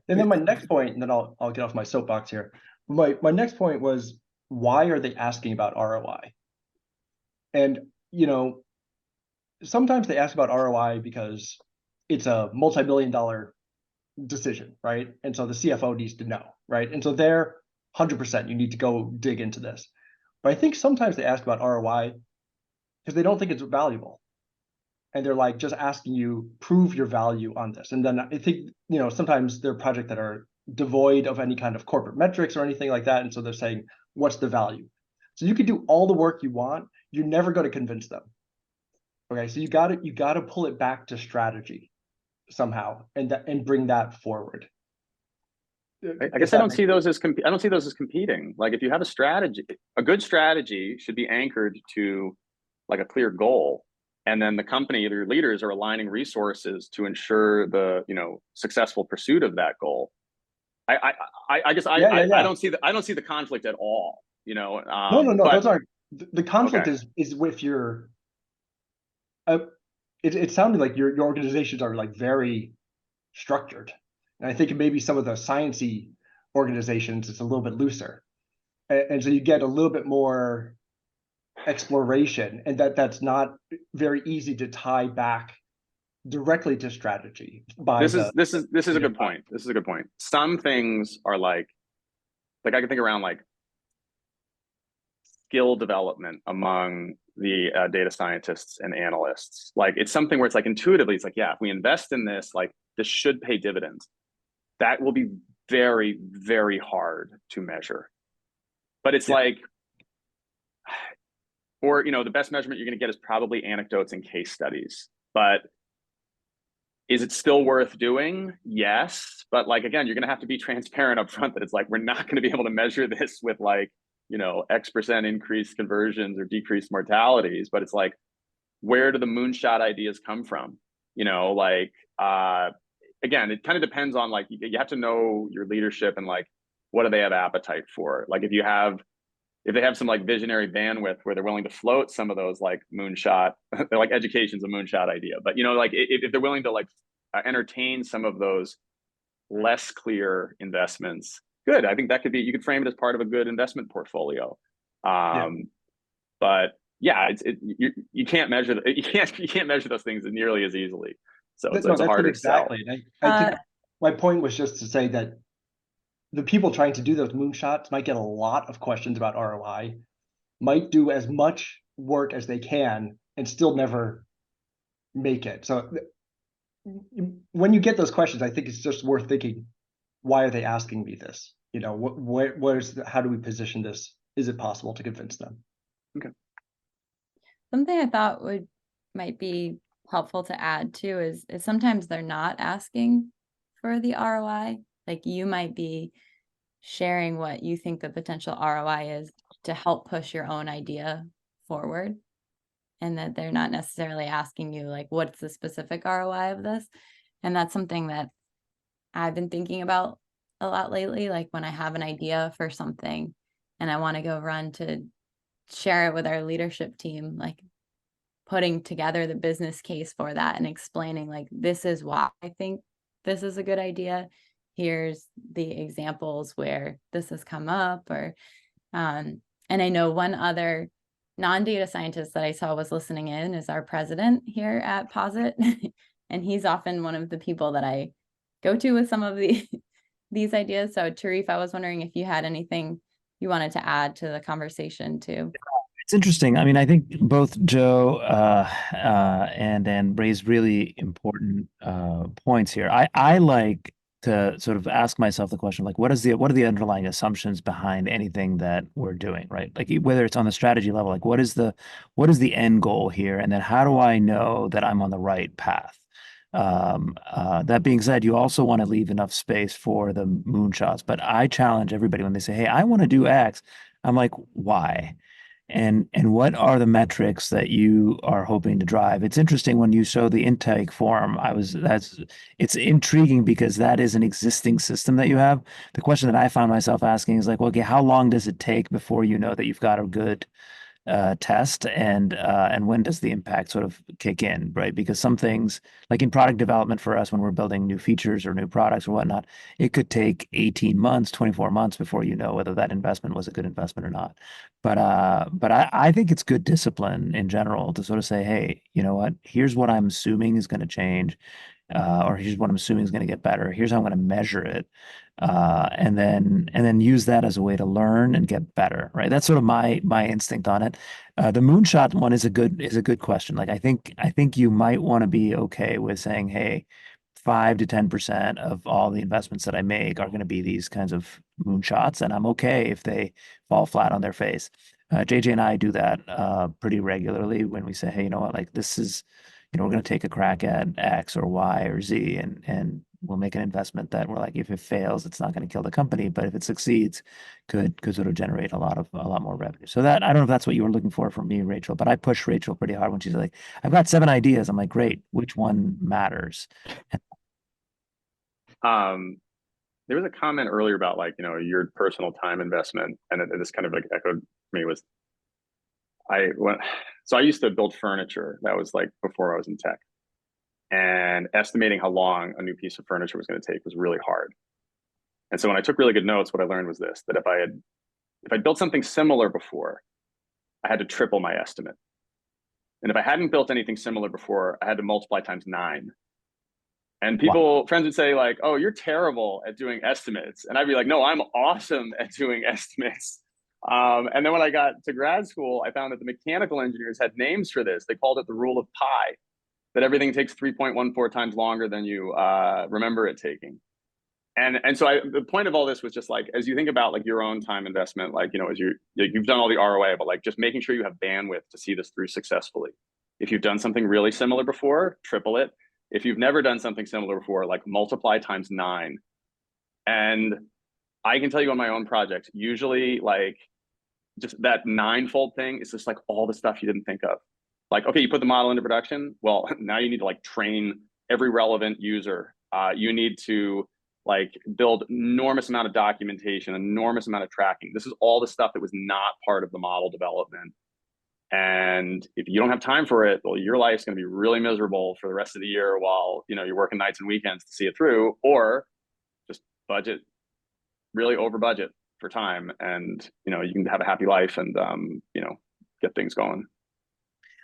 And then my next point, and then I'll get off my soapbox here. My next point was, why are they asking about ROI? And, sometimes they ask about ROI because it's a multi-million-dollar decision, right? And so the CFO needs to know, right? And so they're 100%, you need to go dig into this. But I think sometimes they ask about ROI because they don't think it's valuable. And they're like, just asking you, prove your value on this. And then I think, sometimes they're projects that are devoid of any kind of corporate metrics or anything like that. And so they're saying, what's the value? So you can do all the work you want, you're never going to convince them. Okay, so you got to pull it back to strategy somehow, and bring that forward. I guess I don't see those as competing. Like, if you have a strategy, a good strategy should be anchored to like a clear goal, and then the company, their leaders, are aligning resources to ensure the successful pursuit of that goal. I don't see the conflict at all. No. Those aren't the conflict. Okay. Is with your. It sounded like your organizations are like very structured, and I think maybe some of the sciencey organizations, it's a little bit looser, and so you get a little bit more exploration, and that's not very easy to tie back directly to strategy. This is a good point. This is a good point. Some things are like I can think around like skill development among the data scientists and analysts. Like, it's something where it's like intuitively, it's like, yeah, if we invest in this, like, this should pay dividends. That will be very, very hard to measure. But it's like, or, you know, the best measurement you're going to get is probably anecdotes and case studies. But is it still worth doing? Yes. But like, again, you're going to have to be transparent up front that it's like, we're not going to be able to measure this with like, you know, X% increased conversions or decreased mortalities. But it's like, where do the moonshot ideas come from? You know, like, again, it kind of depends on like, you have to know your leadership and like, what do they have appetite for? Like if they have some like visionary bandwidth where they're willing to float some of those like moonshot, they're like education's a moonshot idea, but you know, like if they're willing to like entertain some of those less clear investments, good. I think that could be, you could frame it as part of a good investment portfolio. But yeah, you can't measure you can't measure those things nearly as easily. So it's a harder sell. Exactly. And I think my point was just to say that the people trying to do those moonshots might get a lot of questions about ROI, might do as much work as they can and still never make it. So when you get those questions, I think it's just worth thinking, why are they asking me this? You know, how do we position this? Is it possible to convince them? Okay. Something I thought might be helpful to add too is sometimes they're not asking for the ROI. Like you might be sharing what you think the potential ROI is to help push your own idea forward, and that they're not necessarily asking you like, what's the specific ROI of this? And that's something that I've been thinking about a lot lately. Like when I have an idea for something and I want to go run to share it with our leadership team, like putting together the business case for that and explaining like, this is why I think this is a good idea. Here's the examples where this has come up, or and I know one other non-data scientist that I saw was listening in is our president here at Posit. And he's often one of the people that I go to with some of these ideas. So Tarif, I was wondering if you had anything you wanted to add to the conversation too. It's interesting. I mean, I think both Joe and Dan raised really important points here. I like to sort of ask myself the question, like, what are the underlying assumptions behind anything that we're doing, right? Like whether it's on the strategy level, like what is the end goal here, and then how do I know that I'm on the right path? That being said, you also want to leave enough space for the moonshots. But I challenge everybody when they say, "Hey, I want to do X," I'm like, why? And what are the metrics that you are hoping to drive? It's interesting when you show the intake form. It's intriguing because that is an existing system that you have. The question that I found myself asking is like, well, okay, how long does it take before you know that you've got a good test, and when does the impact sort of kick in, right? Because some things, like in product development for us, when we're building new features or new products or whatnot, it could take 18 months, 24 months before you know whether that investment was a good investment or not. But I think it's good discipline in general to sort of say, hey, you know what? Here's what I'm assuming is going to change, or here's what I'm assuming is going to get better. Here's how I'm going to measure it, and then use that as a way to learn and get better. Right? That's sort of my instinct on it. The moonshot one is a good question. Like I think you might want to be okay with saying, hey, 5 to 10% of all the investments that I make are going to be these kinds of moonshots, and I'm okay if they fall flat on their face. JJ and I do that pretty regularly when we say, hey, you know what, like this is, we're going to take a crack at X or Y or Z, and we'll make an investment that we're like, if it fails, it's not going to kill the company, but if it succeeds, could sort of generate a lot more revenue. So that, I don't know if that's what you were looking for from me, Rachel, but I push Rachel pretty hard when she's like, I've got 7 ideas. I'm like, great, which one matters? There was a comment earlier about like, your personal time investment, and this kind of like echoed me. So I used to build furniture. That was like before I was in tech, and estimating how long a new piece of furniture was going to take was really hard. And so when I took really good notes, what I learned was this: that if I built something similar before, I had to triple my estimate. And if I hadn't built anything similar before, I had to multiply times 9. And friends would say like, oh, you're terrible at doing estimates. And I'd be like, no, I'm awesome at doing estimates. And then when I got to grad school, I found that the mechanical engineers had names for this. They called it the rule of pi, that everything takes 3.14 times longer than you remember it taking. and so the point of all this was just like, as you think about like your own time investment, like, as you've done all the ROI, but like just making sure you have bandwidth to see this through successfully. If you've done something really similar before, triple it. If you've never done something similar before, like multiply times 9. And I can tell you on my own projects, usually like just that 9-fold thing is just like all the stuff you didn't think of. Like, okay, you put the model into production. Well, now you need to like train every relevant user. You need to like build enormous amount of documentation, enormous amount of tracking. This is all the stuff that was not part of the model development. And if you don't have time for it, well, your life's going to be really miserable for the rest of the year while you're working nights and weekends to see it through, or just budget really over budget for time, and you can have a happy life and get things going.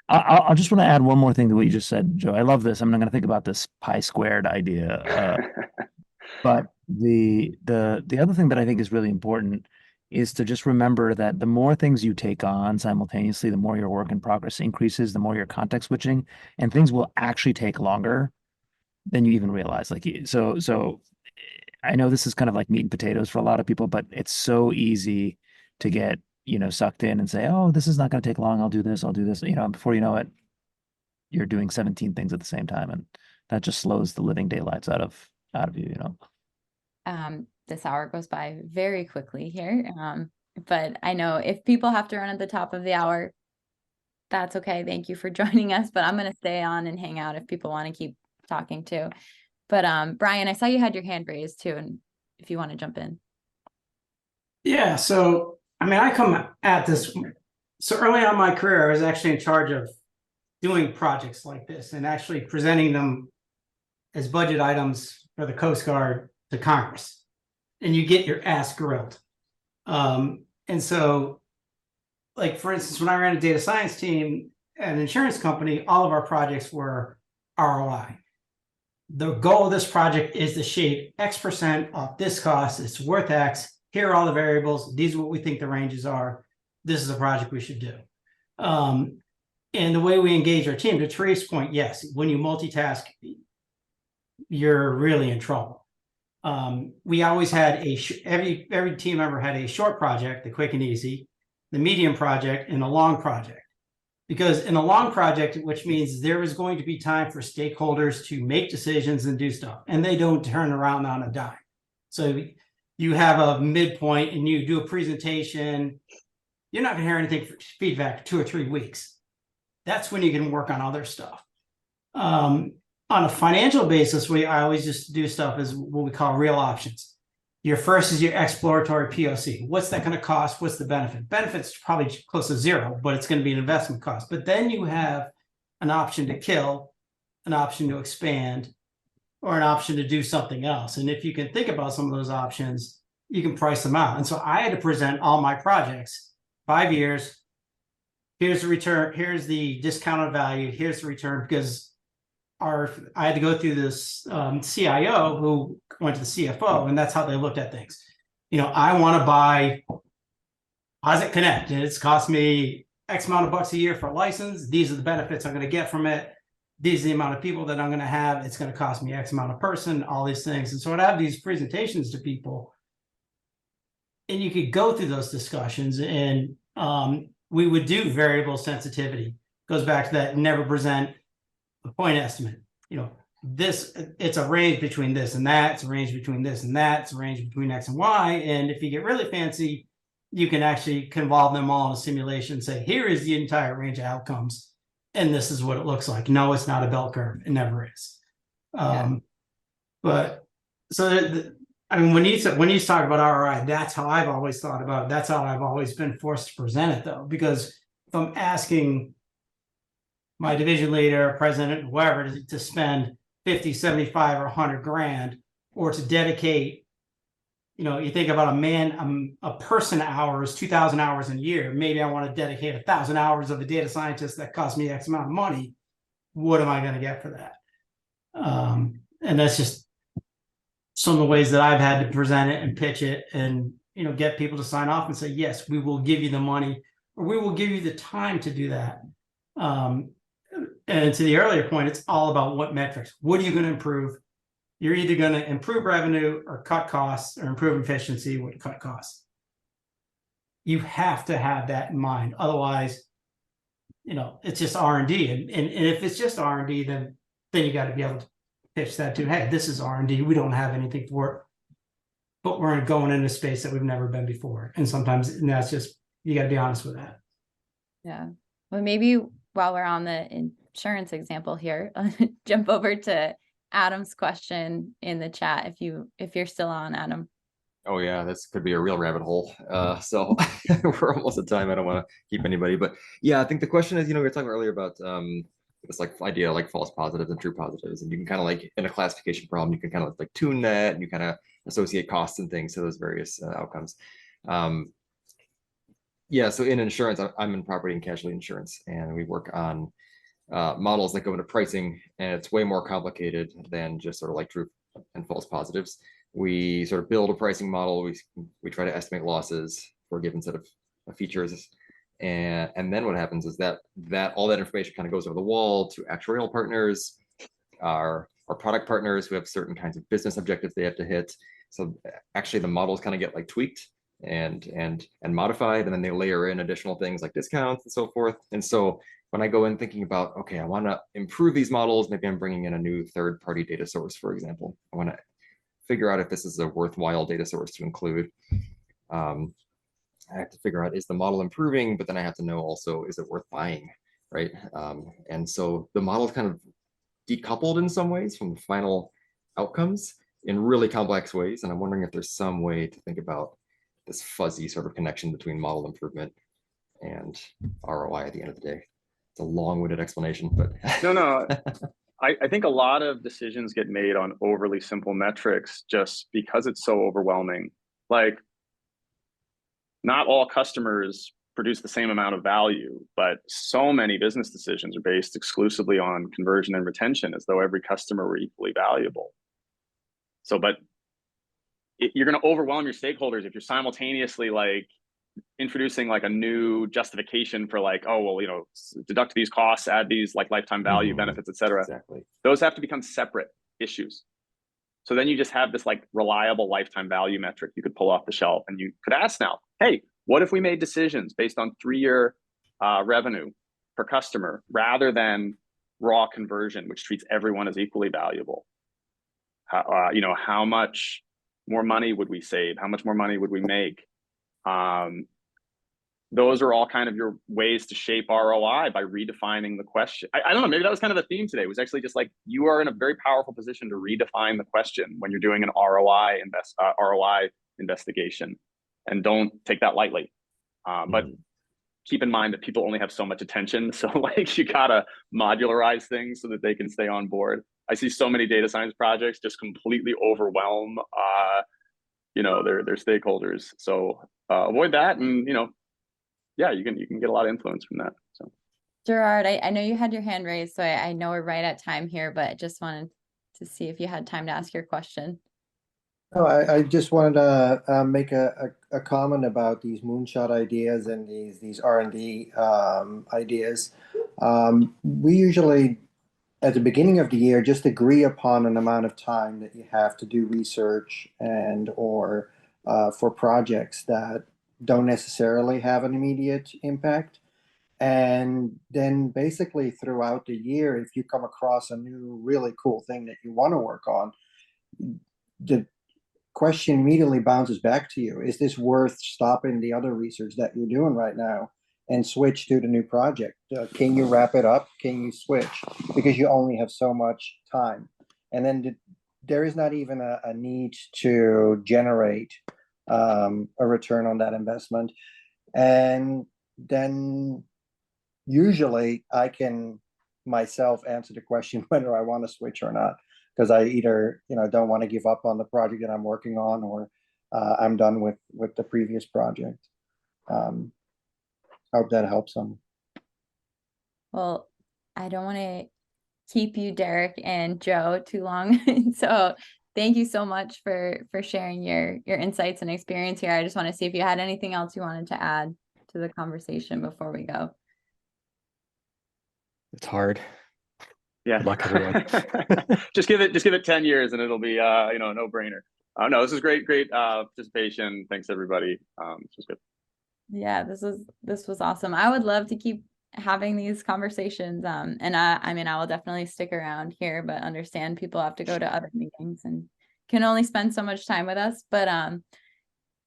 I just want to add one more thing to what you just said, Joe. I love this. I'm not going to think about this pi squared idea. But the other thing that I think is really important is to just remember that the more things you take on simultaneously, the more your work in progress increases, the more you're context switching, and things will actually take longer than you even realize. Like, so I know this is kind of like meat and potatoes for a lot of people, but it's so easy to get, sucked in and say, oh, this is not going to take long. I'll do this. Before you know it, you're doing 17 things at the same time. And that just slows the living daylights out of you, This hour goes by very quickly here. But I know if people have to run at the top of the hour, that's okay. Thank you for joining us, but I'm going to stay on and hang out if people want to keep talking too. But Brian, I saw you had your hand raised too, and if you want to jump in. Yeah, so I come at this, so early on in my career, I was actually in charge of doing projects like this and actually presenting them as budget items for the Coast Guard to Congress, and you get your ass grilled. And so, like, for instance, when I ran a data science team at an insurance company, all of our projects were ROI. The goal of this project is to shave X% off this cost. It's worth X. Here are all the variables. These are what we think the ranges are. This is a project we should do. And the way we engage our team, to Teresa's point, yes, when you multitask, you're really in trouble. We always had every team member had a short project, the quick and easy, the medium project, and a long project. Because in a long project, which means there is going to be time for stakeholders to make decisions and do stuff, and they don't turn around on a dime. So you have a midpoint and you do a presentation, you're not going to hear anything for feedback for 2 or 3 weeks. That's when you can work on other stuff. On a financial basis, I always just do stuff as what we call real options. Your first is your exploratory POC. What's that going to cost? What's the benefit? Benefit's probably close to 0, but it's going to be an investment cost. But then you have an option to kill, an option to expand, or an option to do something else. And if you can think about some of those options, you can price them out. And so I had to present all my projects, 5 years. Here's the return. Here's the discounted value. Here's the return, because I had to go through this CIO who went to the CFO, and that's how they looked at things. I want to buy Posit Connect, and it's cost me X amount of bucks a year for a license. These are the benefits I'm going to get from it. These are the amount of people that I'm going to have. It's going to cost me X amount of person, all these things. And so I'd have these presentations to people, and you could go through those discussions, and we would do variable sensitivity. Goes back to that, never present a point estimate. It's a range between this and that. It's a range between this and that. It's a range between X and Y. And if you get really fancy, you can actually convolve them all in a simulation and say, here is the entire range of outcomes, and this is what it looks like. No, it's not a bell curve. It never is. But so when you talk about ROI, that's how I've always thought about it. That's how I've always been forced to present it, though, because if I'm asking my division leader, president, whoever, to spend 50, 75, or 100 grand, or to dedicate, you think about a person hours, 2,000 hours in a year. Maybe I want to dedicate 1,000 hours of a data scientist that costs me X amount of money. What am I going to get for that? And that's just some of the ways that I've had to present it and pitch it, and get people to sign off and say, yes, we will give you the money, or we will give you the time to do that. And to the earlier point, it's all about what metrics. What are you going to improve? You're either going to improve revenue or cut costs, or improve efficiency would cut costs. You have to have that in mind. Otherwise, it's just R&D. And if it's just R&D, then you got to be able to pitch that to, hey, this is R&D. We don't have anything for it, but we're going into space that we've never been before. And sometimes that's just, you got to be honest with that. Yeah. Well, maybe while we're on the insurance example here, jump over to Adam's question in the chat if you're still on, Adam. Oh yeah, this could be a real rabbit hole. So we're almost at time. I don't want to keep anybody, but yeah, I think the question is, we were talking earlier about this idea like false positives and true positives, and you can kind of in a classification problem, you can kind of tune that, and you kind of associate costs and things to those various outcomes. Yeah, so in insurance, I'm in property and casualty insurance, and we work on models that go into pricing, and it's way more complicated than just sort of true and false positives. We sort of build a pricing model. We try to estimate losses for a given set of features, and then what happens is that all that information kind of goes over the wall to actuarial partners, our product partners who have certain kinds of business objectives they have to hit. So actually, the models kind of get tweaked and modified, and then they layer in additional things like discounts and so forth. And so when I go in thinking about, okay, I want to improve these models, maybe I'm bringing in a new third-party data source, for example. I want to figure out if this is a worthwhile data source to include. I have to figure out, is the model improving? But then I have to know also, is it worth buying, right? And so the model is kind of decoupled in some ways from the final outcomes in really complex ways. And I'm wondering if there's some way to think about this fuzzy sort of connection between model improvement and ROI at the end of the day. It's a long-winded explanation, but no. I think a lot of decisions get made on overly simple metrics just because it's so overwhelming. Not all customers produce the same amount of value, but so many business decisions are based exclusively on conversion and retention, as though every customer were equally valuable. But you're going to overwhelm your stakeholders if you're simultaneously introducing a new justification for deduct these costs, add these lifetime value benefits, etc. Exactly. Those have to become separate issues. So then you just have this reliable lifetime value metric you could pull off the shelf, and you could ask now, hey, what if we made decisions based on 3-year revenue per customer rather than raw conversion, which treats everyone as equally valuable? How much more money would we save? How much more money would we make? Those are all kind of your ways to shape ROI by redefining the question. I don't know, maybe that was kind of the theme today, was actually just you are in a very powerful position to redefine the question when you're doing an ROI investigation, and don't take that lightly. But keep in mind that people only have so much attention. So you gotta modularize things so that they can stay on board. I see so many data science projects just completely overwhelm their stakeholders. So avoid that, and yeah, you can get a lot of influence from that. So Gerard, I know you had your hand raised, so I know we're right at time here, but just wanted to see if you had time to ask your question. Oh, I just wanted to make a comment about these moonshot ideas and these R&D ideas. We usually, at the beginning of the year, just agree upon an amount of time that you have to do research or for projects that don't necessarily have an immediate impact. And then basically throughout the year, if you come across a new really cool thing that you want to work on, the question immediately bounces back to you. Is this worth stopping the other research that you're doing right now and switch to the new project? Can you wrap it up? Can you switch? Because you only have so much time. And then there is not even a need to generate a return on that investment. And then usually I can myself answer the question whether I want to switch or not, because I either don't want to give up on the project that I'm working on, or I'm done with the previous project. Hope that helps some. Well, I don't want to keep you, Derek and Joe, too long. So thank you so much for sharing your insights and experience here. I just want to see if you had anything else you wanted to add to the conversation before we go. It's hard. Yeah. Good luck, everyone. just give it 10 years and it'll be a no-brainer. No, this is great participation. Thanks everybody. This was good. Yeah, this was awesome. I would love to keep having these conversations. And I mean, I will definitely stick around here, but understand people have to go to other meetings and can only spend so much time with us. But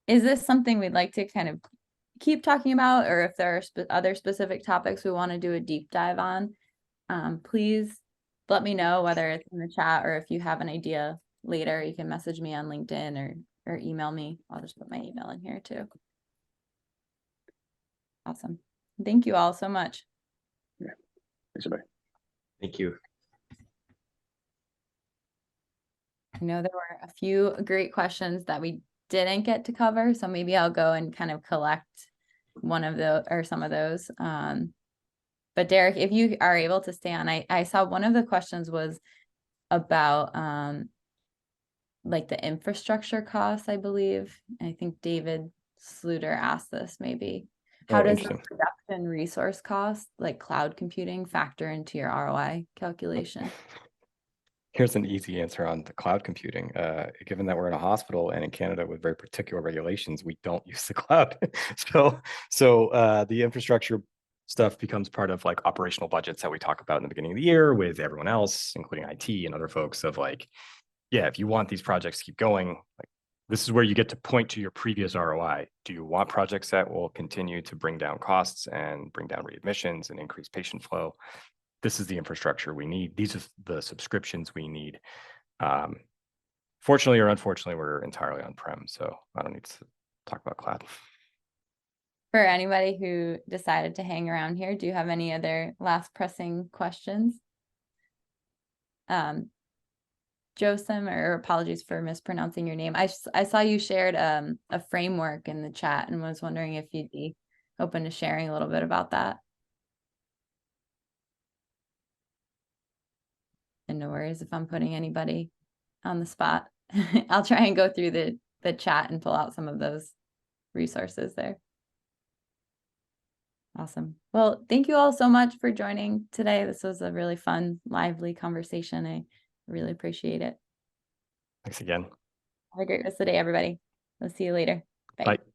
is this something we'd like to kind of keep talking about, or if there are other specific topics we want to do a deep dive on, please let me know, whether it's in the chat or if you have an idea later, you can message me on LinkedIn or email me. I'll just put my email in here too. Awesome. Thank you all so much. Yeah. Thanks, everybody. Thank you. I know there were a few great questions that we didn't get to cover, so maybe I'll go and kind of collect one of those or some of those. But Derek, if you are able to stay on, I saw one of the questions was about like the infrastructure costs, I believe. I think David Sluter asked this maybe. How does the production resource cost, like cloud computing, factor into your ROI calculation? Here's an easy answer on the cloud computing. Given that we're in a hospital and in Canada with very particular regulations, we don't use the cloud. so the infrastructure stuff becomes part of like operational budgets that we talk about in the beginning of the year with everyone else, including IT and other folks, of like, yeah, if you want these projects to keep going, like this is where you get to point to your previous ROI. Do you want projects that will continue to bring down costs and bring down readmissions and increase patient flow? This is the infrastructure we need. These are the subscriptions we need. Fortunately or unfortunately, we're entirely on-prem, so I don't need to talk about cloud. For anybody who decided to hang around here, do you have any other last pressing questions? Josem, or apologies for mispronouncing your name. I saw you shared a framework in the chat and was wondering if you'd be open to sharing a little bit about that. And no worries if I'm putting anybody on the spot. I'll try and go through the chat and pull out some of those resources there. Awesome. Well, thank you all so much for joining today. This was a really fun, lively conversation. I really appreciate it. Thanks again. Have a great rest of the day, everybody. We'll see you later. Bye. Bye.